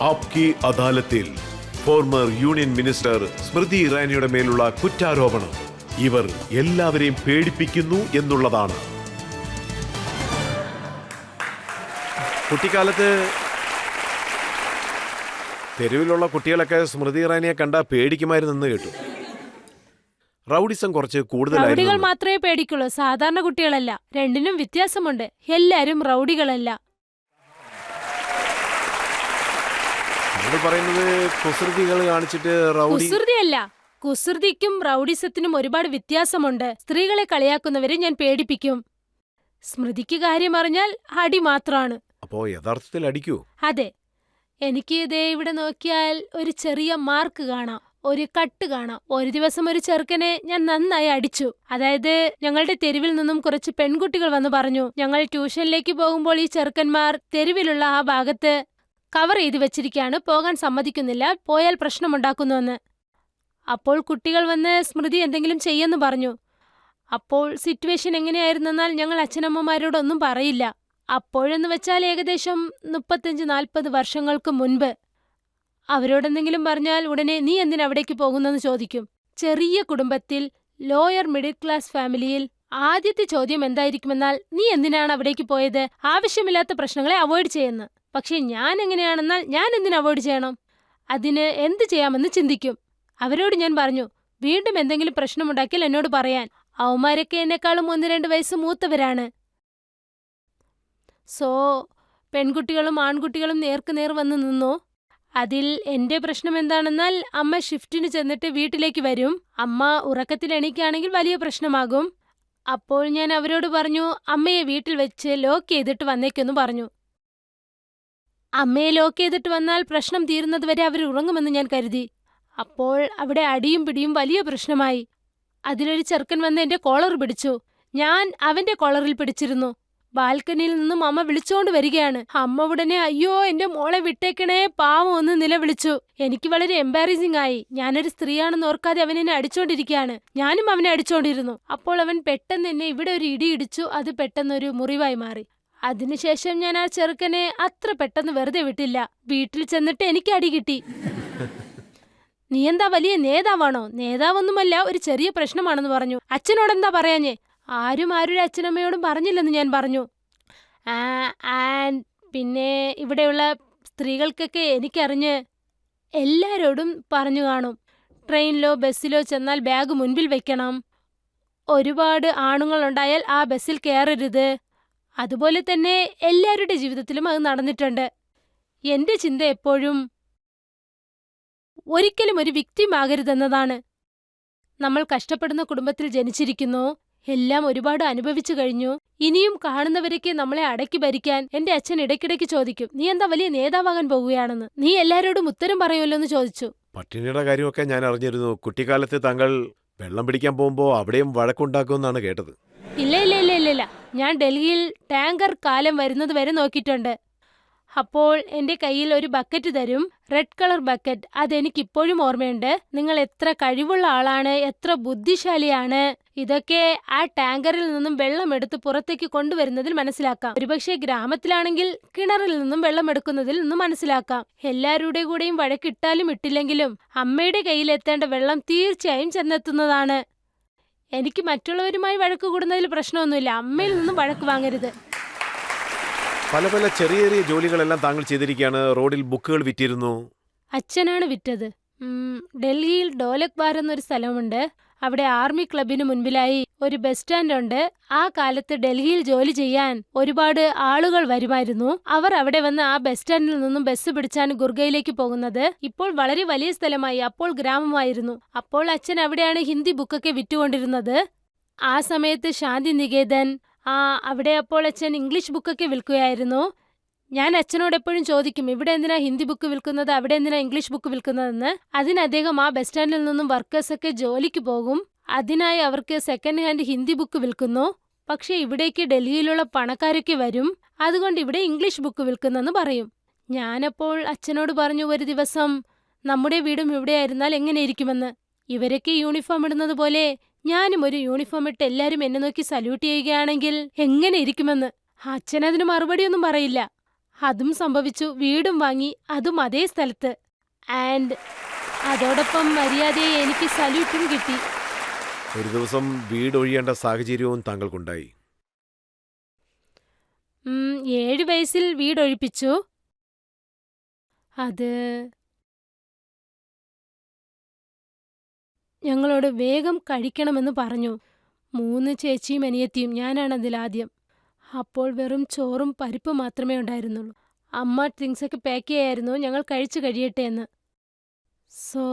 ആപ്കി അദാലത്തിൽ former union minister സ്മൃതി ഇറാനിയുടെ മേലുള്ള കുറ്റാരോപണം ഇവർ എല്ലാവരെയും പേടിപ്പിക്കുന്നു എന്നുള്ളതാണ്. കുട്ടിക്കാലത്ത് തെരുവിലുള്ള കുട്ടികളൊക്കെ സ്മൃതി ഇറാനിയെ കണ്ടാ പേടിക്കുമായിരുന്നെന്ന് കേട്ടു. റൗഡിസം കുറച്ച് കൂടുതലായിരുന്നു. റൗഡികൾ മാത്രമേ പേടിക്കുള്ളൂ, സാധാരണ കുട്ടികളല്ല. രണ്ടിനും വ്യത്യാസമുണ്ട്. എല്ലാരും റൗഡികളല്ല. പറയുന്നത് കുസൃതികൾ കാണിച്ചിട്ട് കുസൃതിയല്ല, കുസൃതിക്കും റൗഡിസത്തിനും ഒരുപാട് വ്യത്യാസമുണ്ട്. സ്ത്രീകളെ കളിയാക്കുന്നവരെ ഞാൻ പേടിപ്പിക്കും. സ്മൃതിക്ക് കാര്യം അറിഞ്ഞാൽ അടി മാത്രമാണ്. അപ്പോ യഥാർത്ഥത്തിൽ അടിക്കൂ? അതെ, എനിക്ക് ഇതേ ഇവിടെ നോക്കിയാൽ ഒരു ചെറിയ മാർക്ക് കാണാം, ഒരു കട്ട് കാണാം. ഒരു ദിവസം ഒരു ചെറുക്കനെ ഞാൻ നന്നായി അടിച്ചു. അതായത് ഞങ്ങളുടെ തെരുവിൽ നിന്നും കുറച്ച് പെൺകുട്ടികൾ വന്ന് പറഞ്ഞു, ഞങ്ങൾ ട്യൂഷനിലേക്ക് പോകുമ്പോൾ ഈ ചെറുക്കന്മാർ തെരുവിലുള്ള ആ ഭാഗത്ത് കവർ ചെയ്ത് വെച്ചിരിക്കുകയാണ്, പോകാൻ സമ്മതിക്കുന്നില്ല, പോയാൽ പ്രശ്നമുണ്ടാക്കുന്നുവെന്ന്. അപ്പോൾ കുട്ടികൾ വന്ന് സ്മൃതി എന്തെങ്കിലും ചെയ്യുമെന്ന് പറഞ്ഞു. അപ്പോൾ സിറ്റുവേഷൻ എങ്ങനെയായിരുന്നെന്നാൽ ഞങ്ങൾ അച്ഛനമ്മമാരോടൊന്നും പറയില്ല. അപ്പോഴെന്ന് വെച്ചാൽ ഏകദേശം 35-40 വർഷങ്ങൾക്ക് മുൻപ്. അവരോടെന്തെങ്കിലും പറഞ്ഞാൽ ഉടനെ നീ എന്തിനാ അവിടേക്ക് പോകുന്നെന്ന് ചോദിക്കും. ചെറിയ കുടുംബത്തിൽ ലോയർ മിഡിൽ ക്ലാസ് ഫാമിലിയിൽ ആദ്യത്തെ ചോദ്യം എന്തായിരിക്കുമെന്നാൽ നീ എന്തിനാണ് അവിടേക്ക് പോയത്, ആവശ്യമില്ലാത്ത പ്രശ്നങ്ങളെ അവോയ്ഡ് ചെയ്യുന്നു. പക്ഷെ ഞാൻ എങ്ങനെയാണെന്നാൽ ഞാൻ എന്തിനു അവോയ്ഡ് ചെയ്യണം, അതിന് എന്ത് ചെയ്യാമെന്ന് ചിന്തിക്കും. അവരോട് ഞാൻ പറഞ്ഞു, വീണ്ടും എന്തെങ്കിലും പ്രശ്നമുണ്ടാക്കിയാൽ എന്നോട് പറയാൻ. അവന്മാരൊക്കെ എന്നെക്കാളും 1-2 വയസ്സ് മൂത്തവരാണ്. സോ പെൺകുട്ടികളും ആൺകുട്ടികളും നേർക്കുനേർ വന്ന് നിന്നു. അതിൽ എന്റെ പ്രശ്നം എന്താണെന്നാൽ അമ്മ ഷിഫ്റ്റിന് ചെന്നിട്ട് വീട്ടിലേക്ക് വരും. അമ്മ ഉറക്കത്തിൽ എണീക്കുകയാണെങ്കിൽ വലിയ പ്രശ്നമാകും. അപ്പോൾ ഞാൻ അവരോട് പറഞ്ഞു, അമ്മയെ വീട്ടിൽ വെച്ച് ലോക്ക് ചെയ്തിട്ട് വന്നേക്കെന്ന് പറഞ്ഞു. അമ്മയെ ലോക്ക് ചെയ്തിട്ട് വന്നാൽ പ്രശ്നം തീരുന്നതുവരെ അവർ ഉറങ്ങുമെന്ന് ഞാൻ കരുതി. അപ്പോൾ അവിടെ അടിയും പിടിയും വലിയ പ്രശ്നമായി. അതിലൊരു ചെറുക്കൻ വന്ന് എന്റെ കോളർ പിടിച്ചു. ഞാൻ അവന്റെ കോളറിൽ പിടിച്ചിരുന്നു. ബാൽക്കണിയിൽ നിന്നും അമ്മ വിളിച്ചോണ്ട് വരികയാണ്. അമ്മ ഉടനെ അയ്യോ എന്റെ മോളെ വിട്ടേക്കണേ പാവം ഒന്ന് നിലവിളിച്ചു. എനിക്ക് വളരെ എംബാരസിംഗ് ആയി. ഞാനൊരു സ്ത്രീയാണെന്ന് ഓർക്കാതെ അവൻ എന്നെ അടിച്ചോണ്ടിരിക്കുകയാണ്. ഞാനും അവനെ അടിച്ചോണ്ടിരുന്നു. അപ്പോൾ അവൻ പെട്ടെന്ന് എന്നെ ഇവിടെ ഒരു ഇടി ഇടിച്ചു. അത് പെട്ടെന്നൊരു മുറിവായി മാറി. അതിനുശേഷം ഞാൻ ആ ചെറുക്കനെ അത്ര പെട്ടെന്ന് വെറുതെ വിട്ടില്ല. വീട്ടിൽ ചെന്നിട്ട് എനിക്ക് അടി കിട്ടി. നീ എന്താ വലിയ നേതാവാണോ? നേതാവൊന്നുമല്ല, ഒരു ചെറിയ പ്രശ്നമാണെന്ന് പറഞ്ഞു. അച്ഛനോടെന്താ പറയാഞ്ഞേ? ആരും ആരുടെ അച്ഛനമ്മയോടും പറഞ്ഞില്ലെന്ന് ഞാൻ പറഞ്ഞു. ആൻഡ് പിന്നെ ഇവിടെയുള്ള സ്ത്രീകൾക്കൊക്കെ എനിക്കറിഞ്ഞ് എല്ലാരോടും പറഞ്ഞു കാണും. ട്രെയിനിലോ ബസ്സിലോ ചെന്നാൽ ബാഗ് മുൻപിൽ വെക്കണം. ഒരുപാട് ആണുങ്ങളുണ്ടായാൽ ആ ബസ്സിൽ കയറരുത്. അതുപോലെ തന്നെ എല്ലാവരുടെ ജീവിതത്തിലും അത് നടന്നിട്ടുണ്ട്. എന്റെ ചിന്ത എപ്പോഴും ഒരിക്കലും ഒരു വിക്ടിമാകരുതെന്നതാണ്. നമ്മൾ കഷ്ടപ്പെടുന്ന കുടുംബത്തിൽ ജനിച്ചിരിക്കുന്നു, എല്ലാം ഒരുപാട് അനുഭവിച്ചു കഴിഞ്ഞു. ഇനിയും കാണുന്നവരൊക്കെ നമ്മളെ അടക്കി ഭരിക്കാൻ എന്റെ അച്ഛൻ ഇടയ്ക്കിടയ്ക്ക് ചോദിക്കും, നീ എന്താ വലിയ നേതാവാകാൻ പോവുകയാണെന്ന്, നീ എല്ലാരോടും ഉത്തരം പറയുമല്ലോ എന്ന് ചോദിച്ചു. പട്ടിണിയുടെ കാര്യമൊക്കെ ഞാൻ അറിഞ്ഞിരുന്നു. കുട്ടിക്കാലത്ത് താങ്കൾ വെള്ളം പിടിക്കാൻ പോകുമ്പോൾ അവിടെയും വഴക്കുണ്ടാക്കുമെന്നാണ് കേട്ടത്. ഇല്ല ഇല്ല ഇല്ല ഇല്ല ഇല്ല, ഞാൻ ഡൽഹിയിൽ ടാങ്കർ കാലം വരുന്നത് വരെ നോക്കിയിട്ടുണ്ട്. അപ്പോൾ എന്റെ കയ്യിൽ ഒരു ബക്കറ്റ് തരും, റെഡ് കളർ ബക്കറ്റ്. അതെനിക്കിപ്പോഴും ഓർമ്മയുണ്ട്. നിങ്ങൾ എത്ര കഴിവുള്ള ആളാണ്, എത്ര ബുദ്ധിശാലിയാണ്, ഇതൊക്കെ ആ ടാങ്കറിൽ നിന്നും വെള്ളമെടുത്ത് പുറത്തേക്ക് കൊണ്ടുവരുന്നതിൽ മനസ്സിലാക്കാം. ഒരുപക്ഷെ ഗ്രാമത്തിലാണെങ്കിൽ കിണറിൽ നിന്നും വെള്ളം എടുക്കുന്നതിൽ നിന്നും മനസ്സിലാക്കാം. എല്ലാവരുടെ കൂടെയും വഴക്കിട്ടാലും ഇട്ടില്ലെങ്കിലും അമ്മയുടെ കയ്യിലെത്തേണ്ട വെള്ളം തീർച്ചയായും ചെന്നെത്തുന്നതാണ്. എനിക്ക് മറ്റുള്ളവരുമായി വഴക്ക് കൂടുന്നതിൽ പ്രശ്നമൊന്നുമില്ല, അമ്മയിൽ നിന്നും വഴക്ക് വാങ്ങരുത്. പല പല ചെറിയ ചെറിയ ജോലികളെല്ലാം താങ്കൾ ചെയ്തിരിക്കുകയാണ്. റോഡിൽ ബുക്കുകൾ വിറ്റിരുന്നു. അച്ഛനാണ് വിറ്റത്. ഡൽഹിയിൽ ഡോലക് ബാർ എന്നൊരു സ്ഥലമുണ്ട്. അവിടെ ആർമി ക്ലബിന് മുൻപിലായി ഒരു ബസ് സ്റ്റാൻഡ് ഉണ്ട്. ആ കാലത്ത് ഡൽഹിയിൽ ജോലി ചെയ്യാൻ ഒരുപാട് ആളുകൾ വരുമായിരുന്നു. അവർ അവിടെ വന്ന് ആ ബസ് സ്റ്റാൻഡിൽ നിന്നും ബസ് പിടിച്ചാണ് ഗുർഗയിലേക്ക് പോകുന്നത്. ഇപ്പോൾ വളരെ വലിയ സ്ഥലമായി, അപ്പോൾ ഗ്രാമമായിരുന്നു. അപ്പോൾ അച്ഛൻ അവിടെയാണ് ഹിന്ദി ബുക്കൊക്കെ വിറ്റുകൊണ്ടിരുന്നത്. ആ സമയത്ത് ശാന്തി നികേതൻ, അവിടെ അപ്പോൾ അച്ഛൻ ഇംഗ്ലീഷ് ബുക്കൊക്കെ വിൽക്കുകയായിരുന്നു. ഞാൻ അച്ഛനോട് എപ്പോഴും ചോദിക്കും, ഇവിടെ എന്തിനാ ഹിന്ദി ബുക്ക് വിൽക്കുന്നത്, അവിടെ എന്തിനാ ഇംഗ്ലീഷ് ബുക്ക് വിൽക്കുന്നതെന്ന്. അതിന് അദ്ദേഹം ആ ബസ് സ്റ്റാൻഡിൽ നിന്നും വർക്കേഴ്സൊക്കെ ജോലിക്ക് പോകും, അതിനായി അവർക്ക് സെക്കൻഡ് ഹാൻഡ് ഹിന്ദി ബുക്ക് വിൽക്കുന്നു. പക്ഷേ ഇവിടേക്ക് ഡൽഹിയിലുള്ള പണക്കാരൊക്കെ വരും, അതുകൊണ്ട് ഇവിടെ ഇംഗ്ലീഷ് ബുക്ക് വിൽക്കുന്നെന്ന് പറയും. ഞാനപ്പോൾ അച്ഛനോട് പറഞ്ഞു, ഒരു ദിവസം നമ്മുടെ വീടും ഇവിടെയായിരുന്നാൽ എങ്ങനെയിരിക്കുമെന്ന്. ഇവരൊക്കെ യൂണിഫോം ഇടുന്നത് പോലെ ഞാനും ഒരു യൂണിഫോം ഇട്ട് എല്ലാവരും എന്നെ നോക്കി സല്യൂട്ട് ചെയ്യുകയാണെങ്കിൽ എങ്ങനെ ഇരിക്കുമെന്ന്. അച്ഛനതിന് മറുപടിയൊന്നും പറയില്ല. അതും സംഭവിച്ചു. വീടും വാങ്ങി, അതും അതേ സ്ഥലത്ത്. ആൻഡ് അതോടൊപ്പം മര്യാദയെ എനിക്ക് സല്യൂട്ടും കിട്ടി. ഒരു ദിവസം വീടൊഴിയേണ്ട സാഹചര്യവും താങ്കൾക്കുണ്ടായി. 7 വയസ്സിൽ വീടൊഴിപ്പിച്ചു. അത് ഞങ്ങളോട് വേഗം കഴിക്കണമെന്ന് പറഞ്ഞു. 3 ചേച്ചിയും അനിയത്തിയും, ഞാനാണതിലാദ്യം. അപ്പോൾ വെറും ചോറും പരിപ്പും മാത്രമേ ഉണ്ടായിരുന്നുള്ളൂ. അമ്മ തിങ്സൊക്കെ പാക്ക് ചെയ്യായിരുന്നു, ഞങ്ങൾ കഴിച്ചു കഴിയട്ടെ എന്ന്. സോ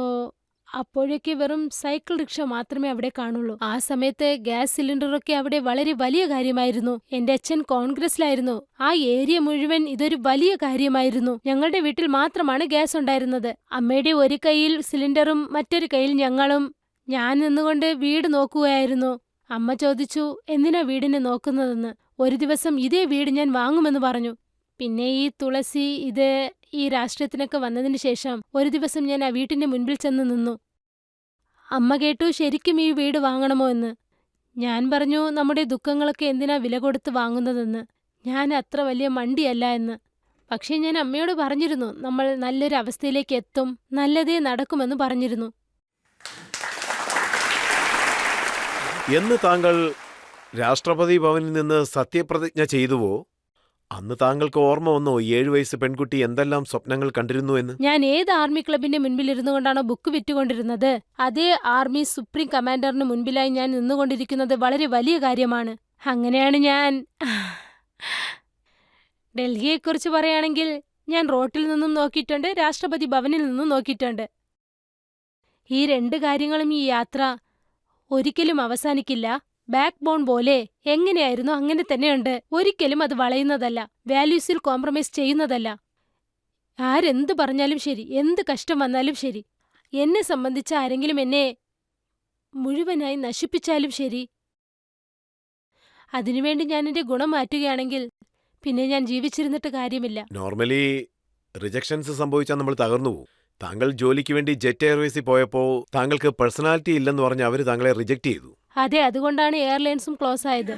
അപ്പോഴേക്ക് വെറും സൈക്കിൾ റിക്ഷ മാത്രമേ അവിടെ കാണുള്ളൂ. ആ സമയത്ത് ഗ്യാസ് സിലിണ്ടറൊക്കെ അവിടെ വളരെ വലിയ കാര്യമായിരുന്നു. എന്റെ അച്ഛൻ കോൺഗ്രസിലായിരുന്നു. ആ ഏരിയ മുഴുവൻ ഇതൊരു വലിയ കാര്യമായിരുന്നു. ഞങ്ങളുടെ വീട്ടിൽ മാത്രമാണ് ഗ്യാസ് ഉണ്ടായിരുന്നത്. അമ്മയുടെ ഒരു കൈയിൽ സിലിണ്ടറും മറ്റൊരു കൈയിൽ ഞങ്ങളും. ഞാൻ നിന്നുകൊണ്ട് വീട് നോക്കുകയായിരുന്നു. അമ്മ ചോദിച്ചു, എന്തിനാ വീടിനെ നോക്കുന്നതെന്ന്. ഒരു ദിവസം ഇതേ വീട് ഞാൻ വാങ്ങുമെന്ന് പറഞ്ഞു. പിന്നെ ഈ തുളസി ഈ രാഷ്ട്രീയത്തിനൊക്കെ വന്നതിന് ശേഷം ഒരു ദിവസം ഞാൻ ആ വീട്ടിന്റെ മുൻപിൽ ചെന്ന് നിന്നു. അമ്മ കേട്ടു, ശരിക്കും ഈ വീട് വാങ്ങണമോ എന്ന്. ഞാൻ പറഞ്ഞു, നമ്മുടെ ദുഃഖങ്ങളൊക്കെ എന്തിനാ വില കൊടുത്ത് വാങ്ങുന്നതെന്ന്. ഞാൻ അത്ര വലിയ മണ്ടിയല്ല എന്ന്. പക്ഷേ ഞാൻ അമ്മയോട് പറഞ്ഞിരുന്നു, നമ്മൾ നല്ലൊരു അവസ്ഥയിലേക്ക് എത്തും, നല്ലതേ നടക്കുമെന്ന് പറഞ്ഞിരുന്നു. എന്ന് താങ്കൾ രാഷ്ട്രപതി ഭവനിൽ നിന്ന് സത്യപ്രതിജ്ഞ ചെയ്തുവോ, അന്ന് താങ്കൾക്ക് ഓർമ്മ വന്നോ 7 വയസ്സ് പെൺകുട്ടി എന്തെല്ലാം സ്വപ്നങ്ങൾ കണ്ടിരുന്നു എന്ന്? ഞാൻ ഏത് ആർമി ക്ലബിന്റെ മുൻപിൽ ഇരുന്നു കൊണ്ടാണോ ബുക്ക് വിറ്റുകൊണ്ടിരുന്നത്, അതേ ആർമി സുപ്രീം കമാൻഡറിന് മുൻപിലായി ഞാൻ നിന്നുകൊണ്ടിരിക്കുന്നത് വളരെ വലിയ കാര്യമാണ്. അങ്ങനെയാണ് ഞാൻ ഡൽഹിയെക്കുറിച്ച് പറയുകയാണെങ്കിൽ, ഞാൻ റോട്ടിൽ നിന്നും നോക്കിയിട്ടുണ്ട്, രാഷ്ട്രപതി ഭവനിൽ നിന്നും നോക്കിയിട്ടുണ്ട്. ഈ 2 കാര്യങ്ങളും ഈ യാത്ര ഒരിക്കലും അവസാനിക്കില്ല. ബാക്ക് ബോൺ പോലെ എങ്ങനെയായിരുന്നു അങ്ങനെ തന്നെയുണ്ട്. ഒരിക്കലും അത് വളയുന്നതല്ല, വാല്യൂസിൽ കോംപ്രമൈസ് ചെയ്യുന്നതല്ല. ആരെന്ത് പറഞ്ഞാലും ശരി, എന്ത് കഷ്ടം വന്നാലും ശരി, എന്നെ സംബന്ധിച്ച് ആരെങ്കിലും എന്നെ മുഴുവനായി നശിപ്പിച്ചാലും ശരി, അതിനുവേണ്ടി ഞാൻ എന്റെ ഗുണം മാറ്റുകയാണെങ്കിൽ പിന്നെ ഞാൻ ജീവിച്ചിരുന്നിട്ട് കാര്യമില്ല. നോർമലി റിജക്ഷൻസ് സംഭവിച്ചാൽ നമ്മൾ തകർന്നു പോകും. താങ്കൾ ജോലിക്ക് വേണ്ടി ജെറ്റ് എയർവേസിൽ പോയപ്പോൾ താങ്കൾക്ക് പേഴ്സണാലിറ്റി ഇല്ലെന്ന് പറഞ്ഞ് അവർ താങ്കളെ റിജക്റ്റ് ചെയ്തു. അതെ, അതുകൊണ്ടാണ് എയർലൈൻസും ക്ലോസ് ആയത്.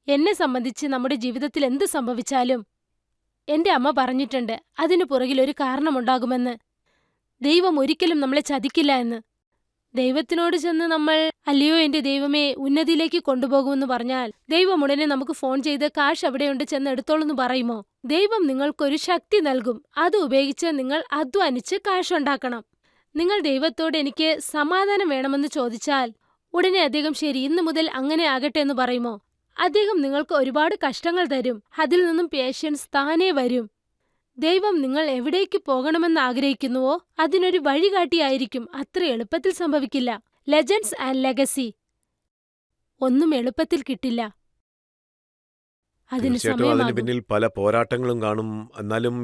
എന്നെ സംബന്ധിച്ച് നമ്മുടെ ജീവിതത്തിൽ എന്ത് സംഭവിച്ചാലും എന്റെ അമ്മ പറഞ്ഞിട്ടുണ്ട്, അതിനു പുറകിൽ ഒരു കാരണമുണ്ടാകുമെന്ന്. ദൈവം ഒരിക്കലും നമ്മളെ ചതിക്കില്ല എന്ന്. ദൈവത്തിനോട് ചെന്ന് നമ്മൾ, അല്ലയോ എന്റെ ദൈവമേ, ഉന്നതിയിലേക്ക് കൊണ്ടുപോകുമെന്ന് പറഞ്ഞാൽ ദൈവം ഉടനെ നമുക്ക് ഫോൺ ചെയ്ത് കാശ് അവിടെയുണ്ട്, ചെന്ന് എടുത്തോളെന്ന് പറയുമോ? ദൈവം നിങ്ങൾക്കൊരു ശക്തി നൽകും, അത് ഉപയോഗിച്ച് നിങ്ങൾ അധ്വാനിച്ച് കാശുണ്ടാക്കണം. നിങ്ങൾ ദൈവത്തോട് എനിക്ക് സമാധാനം വേണമെന്ന് ചോദിച്ചാൽ ഉടനെ അദ്ദേഹം ശരി, ഇന്നു മുതൽ അങ്ങനെ ആകട്ടെ എന്ന് പറയുമോ? അദ്ദേഹം നിങ്ങൾക്ക് ഒരുപാട് കഷ്ടങ്ങൾ തരും, അതിൽ നിന്നും പേഷ്യൻസ് താനേ വരും. ദൈവം നിങ്ങൾ എവിടേക്ക് പോകണമെന്ന് ആഗ്രഹിക്കുന്നുവോ അതിനൊരു വഴികാട്ടിയായിരിക്കും. അത്ര എളുപ്പത്തിൽ സംഭവിക്കില്ല. ലെജൻഡ്സ് ആൻഡ് ലെഗസി ഒന്നും എളുപ്പത്തിൽ കിട്ടില്ല. അതിന് തീർച്ചയായിട്ടും അതിന് സമയമാകും. പിന്നിൽ പല പോരാട്ടങ്ങളും കാണും. എന്നാലും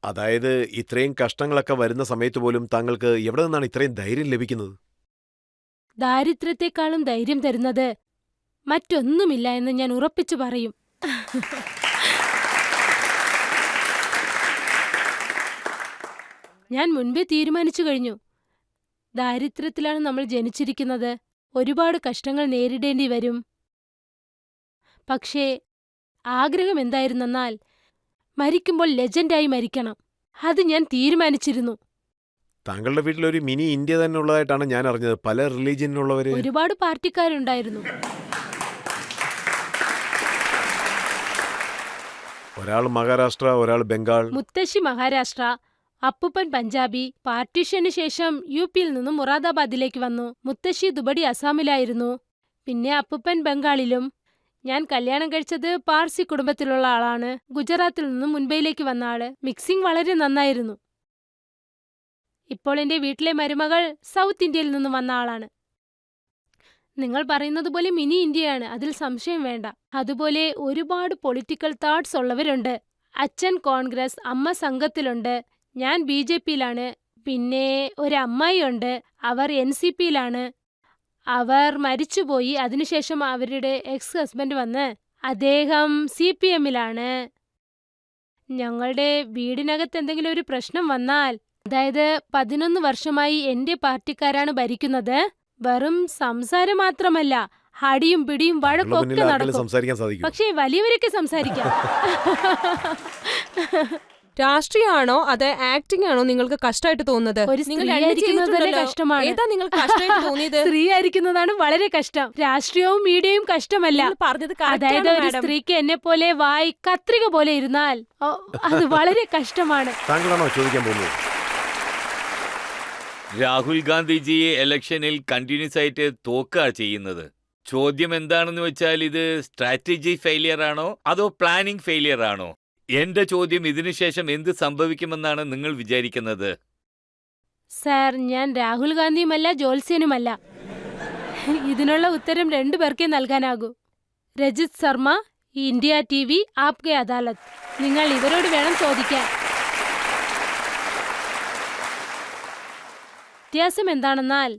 അതായത് ഇത്രയും കഷ്ടങ്ങളൊക്കെ വരുന്ന സമയത്ത് പോലും താങ്കൾക്ക് എവിടെ നിന്നാണ് ഇത്രയും ധൈര്യം ലഭിക്കുന്നത്? ദാരിദ്ര്യത്തെക്കാളും ധൈര്യം തരുന്നത് മറ്റൊന്നുമില്ല എന്ന് ഞാൻ ഉറപ്പിച്ചു പറയും. ഞാൻ മുൻപേ തീരുമാനിച്ചു കഴിഞ്ഞു. ദാരിദ്ര്യത്തിലാണ് നമ്മൾ ജനിച്ചിരിക്കുന്നത്, ഒരുപാട് കഷ്ടങ്ങൾ നേരിടേണ്ടി വരും. പക്ഷേ ആഗ്രഹം എന്തായിരുന്നെന്നാൽ മരിക്കുമ്പോൾ ലെജൻഡായി മരിക്കണം. അത് ഞാൻ തീരുമാനിച്ചിരുന്നു. താങ്കളുടെ വീട്ടിൽ ഒരു മിനി ഇന്ത്യ തന്നെ ഉള്ളതായിട്ടാണ് ഞാൻ അറിഞ്ഞത്. പല റിലീജിയനിലുള്ളവര്. ഒരുപാട് പാർട്ടിക്കാരുണ്ടായിരുന്നു. ഒരാൾ മഹാരാഷ്ട്ര, ഒരാൾ ബംഗാൾ. മുത്തശ്ശി മഹാരാഷ്ട്ര, അപ്പുപ്പൻ പഞ്ചാബി. പാർട്ടീഷന് ശേഷം യുപിയിൽ നിന്നും മുറാദാബാദിലേക്ക് വന്നു. മുത്തശ്ശി ദുബടി അസാമിലായിരുന്നു. പിന്നെ അപ്പുപ്പൻ ബംഗാളിലും. ഞാൻ കല്യാണം കഴിച്ചത് പാർസി കുടുംബത്തിലുള്ള ആളാണ്. ഗുജറാത്തിൽ നിന്നും മുംബൈയിലേക്ക് വന്ന ആള്. മിക്സിംഗ് വളരെ നന്നായിരുന്നു. ഇപ്പോൾ എന്റെ വീട്ടിലെ മരുമകൾ സൗത്ത് ഇന്ത്യയിൽ നിന്നും വന്ന ആളാണ്. നിങ്ങൾ പറയുന്നത് പോലെ മിനി ഇന്ത്യയാണ്, അതിൽ സംശയം വേണ്ട. അതുപോലെ ഒരുപാട് പൊളിറ്റിക്കൽ തോട്ട്സ് ഉള്ളവരുണ്ട്. അച്ഛൻ കോൺഗ്രസ്, അമ്മ സംഘത്തിലുണ്ട്, ഞാൻ BJPയിലാണ്. പിന്നെ ഒരു അമ്മായിയുണ്ട്, അവർ NCPയിലാണ്. അവർ മരിച്ചുപോയി. അതിനുശേഷം അവരുടെ എക്സ് ഹസ്ബൻഡ് വന്ന് അദ്ദേഹം CPMയിലാണ്. ഞങ്ങളുടെ വീടിനകത്ത് എന്തെങ്കിലും ഒരു പ്രശ്നം വന്നാൽ, അതായത് 11 വർഷമായി എന്റെ പാർട്ടിക്കാരാണ് ഭരിക്കുന്നത്, വെറും സംസാരം മാത്രമല്ല, അടിയും പിടിയും താങ്കളുടെ മുന്നിൽ വഴക്കൊക്കെ ആർക്കെങ്കിലും നടക്കും. സംസാരിക്കാൻ സാധിക്കും. പക്ഷേ വലിയവരൊക്കെ സംസാരിക്കാം. രാഷ്ട്രീയമാണോ അത് ആക്ടിംഗ് ആണോ നിങ്ങൾക്ക് കഷ്ടമായിട്ട് തോന്നുന്നത്? ഒരു നിങ്ങൾ സ്ത്രീ രണ്ട് ആയിരിക്കുന്നത് തന്നെ ചെയ്തിട്ടുണ്ടല്ലോ. കഷ്ടമാണ്. ഏതാ നിങ്ങൾക്ക് കഷ്ടമായിട്ട് തോന്നിയത്? സ്ത്രീ ആയിരിക്കുന്നതാണ് വളരെ കഷ്ടം. രാഷ്ട്രീയവും മീഡിയയും കഷ്ടമല്ല. നിങ്ങൾ പറഞ്ഞത് correct അതായത് ആണ് ഒരു madam. സ്ത്രീക്ക് എന്നെ പോലെ വായി കത്രിക പോലെ ഇരുന്നാൽ അത് വളരെ കഷ്ടമാണ്. താങ്കളാണോ ചോദിക്കാൻ പോകുന്നത്? രാഹുൽ ഗാന്ധിജിയെ ഇലക്ഷനിൽ കണ്ടിന്യൂസ് ആയിട്ട് തോക്കുക ചെയ്യുന്നത്. ചോദ്യം എന്താണെന്ന് വെച്ചാൽ ഇത് സ്ട്രാറ്റജി ഫെയിലിയർ ആണോ അതോ പ്ലാനിംഗ് ഫെയിലിയർ ആണോ? എന്റെ ചോദ്യം ഇതിനുശേഷം എന്ത് സംഭവിക്കുമെന്നാണ് നിങ്ങൾ വിചാരിക്കുന്നത്? സാർ, ഞാൻ രാഹുൽ ഗാന്ധിയുമല്ല ജ്യോത്സ്യനുമല്ല. ഇതിനുള്ള ഉത്തരം രണ്ടുപേർക്കേ നൽകാനാകൂ. രജിത് ശർമ്മ, ഇന്ത്യ TV, ആപ്കെ അദാലത്ത്. നിങ്ങൾ ഇവരോട് വേണം ചോദിക്കാൻ. വ്യത്യാസം എന്താണെന്നാൽ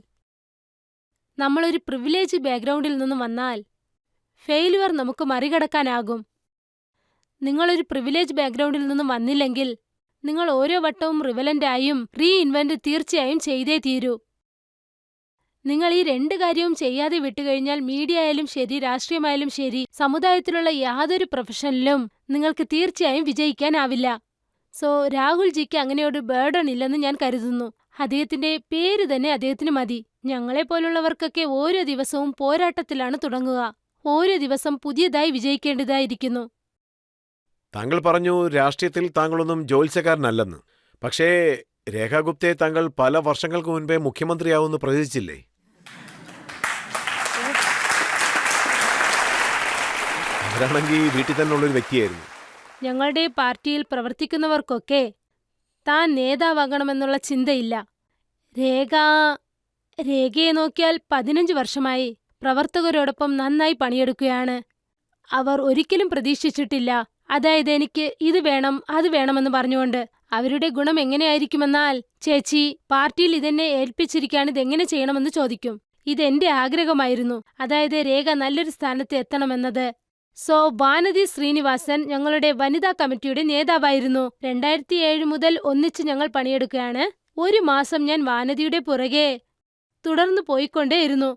നമ്മളൊരു പ്രിവിലേജ് ബാക്ക്ഗ്രൗണ്ടിൽ നിന്നും വന്നാൽ ഫെയിലുവർ നമുക്ക് മറികടക്കാനാകും. നിങ്ങളൊരു പ്രിവിലേജ് ബാക്ക്ഗ്രൗണ്ടിൽ നിന്നും വന്നില്ലെങ്കിൽ നിങ്ങൾ ഓരോ വട്ടവും റിവലന്റായും റീഇൻവെന്റ് തീർച്ചയായും ചെയ്തേ തീരൂ. നിങ്ങൾ ഈ രണ്ട് കാര്യവും ചെയ്യാതെ വിട്ടുകഴിഞ്ഞാൽ മീഡിയ ആയാലും ശരി, രാഷ്ട്രീയമായാലും ശരി, സമുദായത്തിലുള്ള യാതൊരു പ്രൊഫഷനിലും നിങ്ങൾക്ക് തീർച്ചയായും വിജയിക്കാനാവില്ല. സോ രാഹുൽജിക്ക് അങ്ങനെയൊരു ബേർഡൺ ഇല്ലെന്ന് ഞാൻ കരുതുന്നു. അദ്ദേഹത്തിന്റെ പേര് തന്നെ അദ്ദേഹത്തിന് മതി. ഞങ്ങളെപ്പോലുള്ളവർക്കൊക്കെ ഓരോ ദിവസവും പോരാട്ടത്തിലാണ് തുടങ്ങുക. ഓരോ ദിവസം പുതിയതായി വിജയിക്കേണ്ടതായിരിക്കുന്നു. താങ്കൾ പറഞ്ഞു രാഷ്ട്രീയത്തിൽ താങ്കളൊന്നും ജ്യോത്സ്യക്കാരനല്ലെന്ന്. പക്ഷേ രേഖാ ഗുപ്തയെ താങ്കൾ പല വർഷങ്ങൾക്ക് മുൻപേ മുഖ്യമന്ത്രിയാവുമെന്ന് പ്രവചിച്ചില്ലേ? അവരാണെങ്കിൽ വീട്ടിൽ തന്നെ ഉള്ളൊരു വ്യക്തിയായിരുന്നു. ഞങ്ങളുടെ പാർട്ടിയിൽ പ്രവർത്തിക്കുന്നവർക്കൊക്കെ താൻ നേതാവാകണമെന്നുള്ള ചിന്തയില്ല. രേഖയെ നോക്കിയാൽ 15 വർഷമായി പ്രവർത്തകരോടൊപ്പം നന്നായി പണിയെടുക്കുകയാണ്. അവർ ഒരിക്കലും പ്രതീക്ഷിച്ചിട്ടില്ല, അതായത് എനിക്ക് ഇത് വേണം അത് വേണമെന്ന് പറഞ്ഞുകൊണ്ട്. അവരുടെ ഗുണം എങ്ങനെയായിരിക്കുമെന്നാൽ, ചേച്ചി പാർട്ടിയിൽ ഇതെന്നെ ഏൽപ്പിച്ചിരിക്കുകയാണ്, ഇതെങ്ങനെ ചെയ്യണമെന്ന് ചോദിക്കും. ഇതെന്റെ ആഗ്രഹമായിരുന്നു, അതായത് രേഖ നല്ലൊരു സ്ഥാനത്ത് എത്തണമെന്നത്. സോ വാനതി ശ്രീനിവാസൻ ഞങ്ങളുടെ വനിതാ കമ്മിറ്റിയുടെ നേതാവായിരുന്നു. 2007 മുതൽ ഒന്നിച്ച് ഞങ്ങൾ പണിയെടുക്കുകയാണ്. ഒരു മാസം ഞാൻ വാനതിയുടെ പുറകെ തുടർന്നു പോയിക്കൊണ്ടേയിരുന്നു.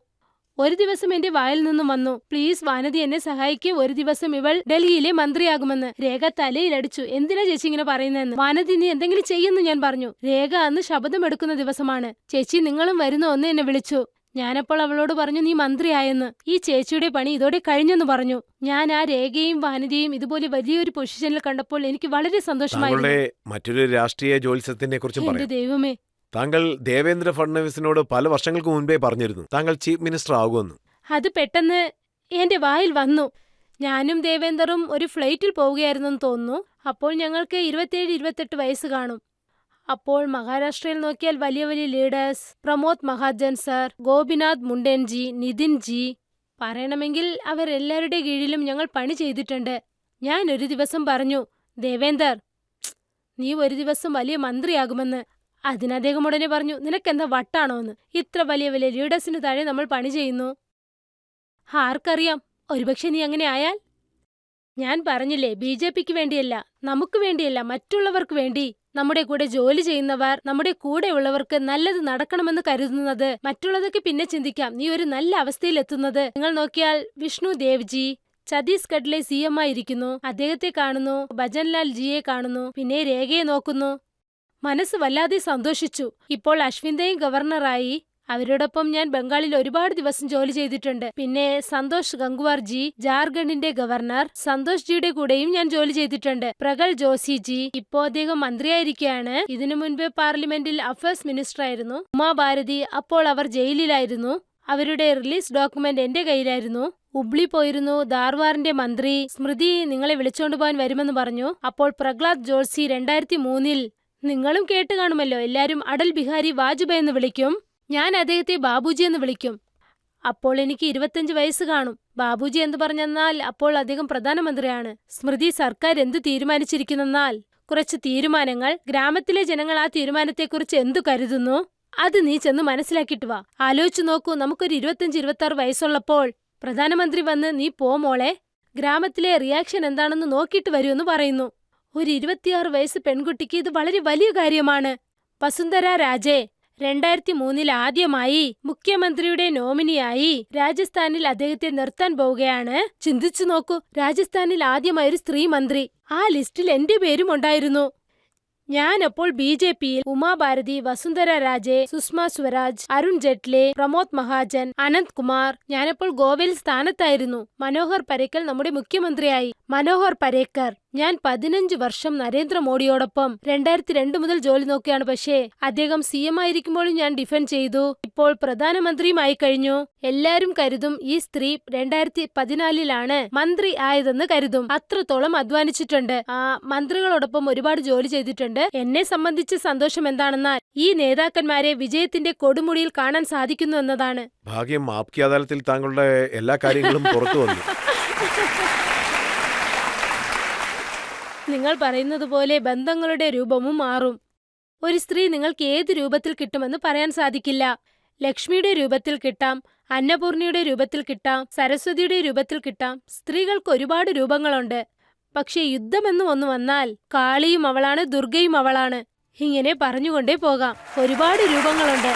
ഒരു ദിവസം എന്റെ വായിൽ നിന്നും വന്നു, പ്ലീസ് വാനതി എന്നെ സഹായിക്കൂ, ഒരു ദിവസം ഇവൾ ഡൽഹിയിലെ മന്ത്രിയാകുമെന്ന്. രേഖ തലയിലടിച്ചു, എന്തിനാ ചേച്ചി ഇങ്ങനെ പറയുന്നതെന്ന്. വാനതി നീ എന്തെങ്കിലും ചെയ്യുന്നു ഞാൻ പറഞ്ഞു. രേഖ അന്ന് ശപഥമെടുക്കുന്ന ദിവസമാണ്. ചേച്ചി നിങ്ങളും വരുന്നോ എന്ന് എന്നെ വിളിച്ചു. ഞാനപ്പോൾ അവളോട് പറഞ്ഞു, നീ മന്ത്രിയായെന്ന്. ഈ ചേച്ചിയുടെ പണി ഇതോടെ കഴിഞ്ഞെന്ന് പറഞ്ഞു. ഞാൻ ആ രേഖയും വാനതിയും ഇതുപോലെ വലിയൊരു പൊസിഷനിൽ കണ്ടപ്പോൾ എനിക്ക് വളരെ സന്തോഷമായിരുന്നു. താങ്കളുടെ മറ്റൊരു രാഷ്ട്രീയ ജ്യോത്സ്യത്തിനെ കുറിച്ചും എന്റെ പറയാം. ദൈവമേ, താങ്കൾ ദേവേന്ദ്ര ഫഡ്നവിസിനോട് പല വർഷങ്ങൾക്ക് മുൻപേ പറഞ്ഞിരുന്നു താങ്കൾ ചീഫ് മിനിസ്റ്റർ ആകുമെന്ന്. അത് പെട്ടെന്ന് എന്റെ വായിൽ വന്നു. ഞാനും ദേവേന്ദറും ഒരു ഫ്ലൈറ്റിൽ പോവുകയായിരുന്നെന്ന് തോന്നുന്നു. അപ്പോൾ ഞങ്ങൾക്ക് 27-28 വയസ്സ് കാണും. അപ്പോൾ മഹാരാഷ്ട്രയിൽ നോക്കിയാൽ വലിയ വലിയ ലീഡേഴ്സ്, പ്രമോദ് മഹാജൻ സർ, ഗോപിനാഥ് മുണ്ടൻജി, നിതിൻ ജി, പറയണമെങ്കിൽ അവരെല്ലാവരുടെ കീഴിലും ഞങ്ങൾ പണി ചെയ്തിട്ടുണ്ട്. ഞാൻ ഒരു ദിവസം പറഞ്ഞു, ദേവേന്ദർ നീ ഒരു ദിവസം വലിയ മന്ത്രിയാകുമെന്ന്. അതിന് അദ്ദേഹം ഉടനെ പറഞ്ഞു, നിനക്കെന്താ വട്ടാണോ എന്ന്, ഇത്ര വലിയ വലിയ ലീഡേഴ്സിന് താഴെ നമ്മൾ പണി ചെയ്യുന്നു. ആർക്കറിയാം, ഒരുപക്ഷെ നീ അങ്ങനെ ആയാൽ. ഞാൻ പറഞ്ഞില്ലേ, BJPക്ക് വേണ്ടിയല്ല, നമുക്ക് വേണ്ടിയല്ല, മറ്റുള്ളവർക്ക് വേണ്ടി. നമ്മുടെ കൂടെ ജോലി ചെയ്യുന്നവർ, നമ്മുടെ കൂടെയുള്ളവർക്ക് നല്ലത് നടക്കണമെന്ന് കരുതുന്നത്. മറ്റുള്ളതൊക്കെ പിന്നെ ചിന്തിക്കാം. നീ ഒരു നല്ല അവസ്ഥയിലെത്തുന്നത് നിങ്ങൾ നോക്കിയാൽ വിഷ്ണു ദേവ്ജി ഛത്തീസ്ഗഡിലെ CM ആയിരിക്കുന്നു. അദ്ദേഹത്തെ കാണുന്നു, ഭജൻലാൽ ജിയെ കാണുന്നു, പിന്നെ രേഖയെ നോക്കുന്നു. മനസ്സ് വല്ലാതെ സന്തോഷിച്ചു. ഇപ്പോൾ അശ്വിന്ദയും ഗവർണറായി. അവരോടൊപ്പം ഞാൻ ബംഗാളിൽ ഒരുപാട് ദിവസം ജോലി ചെയ്തിട്ടുണ്ട്. പിന്നെ സന്തോഷ് ഗംഗ്വാർ ജി, ജാർഖണ്ഡിന്റെ ഗവർണർ, സന്തോഷ് ജിയുടെ കൂടെയും ഞാൻ ജോലി ചെയ്തിട്ടുണ്ട്. പ്രഗൽ ജോഷി ജി, ഇപ്പോ അദ്ദേഹം മന്ത്രിയായിരിക്കുകയാണ്. ഇതിനു മുൻപ് പാർലമെന്റിൽ അഫയേഴ്സ് മിനിസ്റ്റർ ആയിരുന്നു. ഉമാ ഭാരതി, അപ്പോൾ അവർ ജയിലിലായിരുന്നു. അവരുടെ റിലീസ് ഡോക്യുമെന്റ് എന്റെ കയ്യിലായിരുന്നു. ഹുബ്ലി പോയിരുന്നു. ധാർവാറിന്റെ മന്ത്രി സ്മൃതി നിങ്ങളെ വിളിച്ചോണ്ടുപോകാൻ വരുമെന്ന് പറഞ്ഞു. അപ്പോൾ പ്രഹ്ലാദ് ജോഷി 2003-ൽ, നിങ്ങളും കേട്ട് കാണുമല്ലോ, എല്ലാരും അടൽ ബിഹാരി വാജ്പേയി എന്ന് വിളിക്കും. ഞാൻ അദ്ദേഹത്തെ ബാബുജി എന്ന് വിളിക്കും. അപ്പോൾ എനിക്ക് 25 വയസ്സ് കാണും. ബാബുജി എന്ന് പറഞ്ഞെന്നാൽ അപ്പോൾ അദ്ദേഹം പ്രധാനമന്ത്രിയാണ്. സ്മൃതി സർക്കാർ എന്തു തീരുമാനിച്ചിരിക്കുന്നെന്നാൽ കുറച്ച് തീരുമാനങ്ങൾ, ഗ്രാമത്തിലെ ജനങ്ങൾ ആ തീരുമാനത്തെക്കുറിച്ച് എന്തു കരുതുന്നു അത് നീ ചെന്ന് മനസ്സിലാക്കിയിട്ട് വാ. ആലോചിച്ചു നോക്കൂ, നമുക്കൊരു 25-26 വയസ്സുള്ളപ്പോൾ പ്രധാനമന്ത്രി വന്ന് നീ പോ മോളെ, ഗ്രാമത്തിലെ റിയാക്ഷൻ എന്താണെന്ന് നോക്കിയിട്ട് വരുമെന്ന് പറയുന്നു. ഒരു 26 വയസ്സ് പെൺകുട്ടിക്ക് ഇത് വളരെ വലിയ കാര്യമാണ്. വസുന്ധര രാജെ, 2003 ആദ്യമായി മുഖ്യമന്ത്രിയുടെ നോമിനിയായി രാജസ്ഥാനിൽ അദ്ദേഹത്തെ നിർത്താൻ പോവുകയാണ്. ചിന്തിച്ചു നോക്കൂ, രാജസ്ഥാനിൽ ആദ്യമായി ഒരു സ്ത്രീ മന്ത്രി. ആ ലിസ്റ്റിൽ എന്റെ പേരും ഉണ്ടായിരുന്നു. ഞാനപ്പോൾ BJPയിൽ ഉമാഭാരതി, വസുന്ധര രാജെ, സുഷമ സ്വരാജ്, അരുൺ ജെയ്റ്റ്ലി, പ്രമോദ് മഹാജൻ, അനന്ത് കുമാർ. ഞാനപ്പോൾ ഗോവയിൽ സ്ഥാനത്തായിരുന്നു. മനോഹർ പരേക്കർ നമ്മുടെ മുഖ്യമന്ത്രിയായി. മനോഹർ പരേക്കർ. ഞാൻ 15 വർഷം നരേന്ദ്രമോദിയോടൊപ്പം 2002 മുതൽ ജോലി നോക്കിയാണ്. പക്ഷേ അദ്ദേഹം CM ആയിരിക്കുമ്പോഴും ഞാൻ ഡിഫെൻഡ് ചെയ്തു. ഇപ്പോൾ പ്രധാനമന്ത്രിയുമായി കഴിഞ്ഞു. എല്ലാരും കരുതും ഈ സ്ത്രീ 2014 മന്ത്രി ആയതെന്ന് കരുതും. അത്രത്തോളം അധ്വാനിച്ചിട്ടുണ്ട്. മന്ത്രികളോടൊപ്പം ഒരുപാട് ജോലി ചെയ്തിട്ടുണ്ട്. എന്നെ സംബന്ധിച്ച് സന്തോഷം എന്താണെന്നാൽ ഈ നേതാക്കന്മാരെ വിജയത്തിന്റെ കൊടുമുടിയിൽ കാണാൻ സാധിക്കുന്നു എന്നതാണ്. ഭാഗ്യം ആപ്കി അദാലത്തിൽ താങ്കളുടെ എല്ലാ കാര്യങ്ങളും പുറത്തു വന്നു. നിങ്ങൾ പറയുന്നത് പോലെ ബന്ധങ്ങളുടെ രൂപവും മാറും. ഒരു സ്ത്രീ നിങ്ങൾക്ക് ഏത് രൂപത്തിൽ കിട്ടുമെന്ന് പറയാൻ സാധിക്കില്ല. ലക്ഷ്മിയുടെ രൂപത്തിൽ കിട്ടാം, അന്നപൂർണയുടെ രൂപത്തിൽ കിട്ടാം, സരസ്വതിയുടെ രൂപത്തിൽ കിട്ടാം. സ്ത്രീകൾക്ക് ഒരുപാട് രൂപങ്ങളുണ്ട്. പക്ഷേ യുദ്ധമെന്ന് ഒന്ന് വന്നാൽ കാളിയും അവളാണ്, ദുർഗയും അവളാണ്. ഇങ്ങനെ പറഞ്ഞുകൊണ്ടേ പോകാം. ഒരുപാട് രൂപങ്ങളുണ്ട്.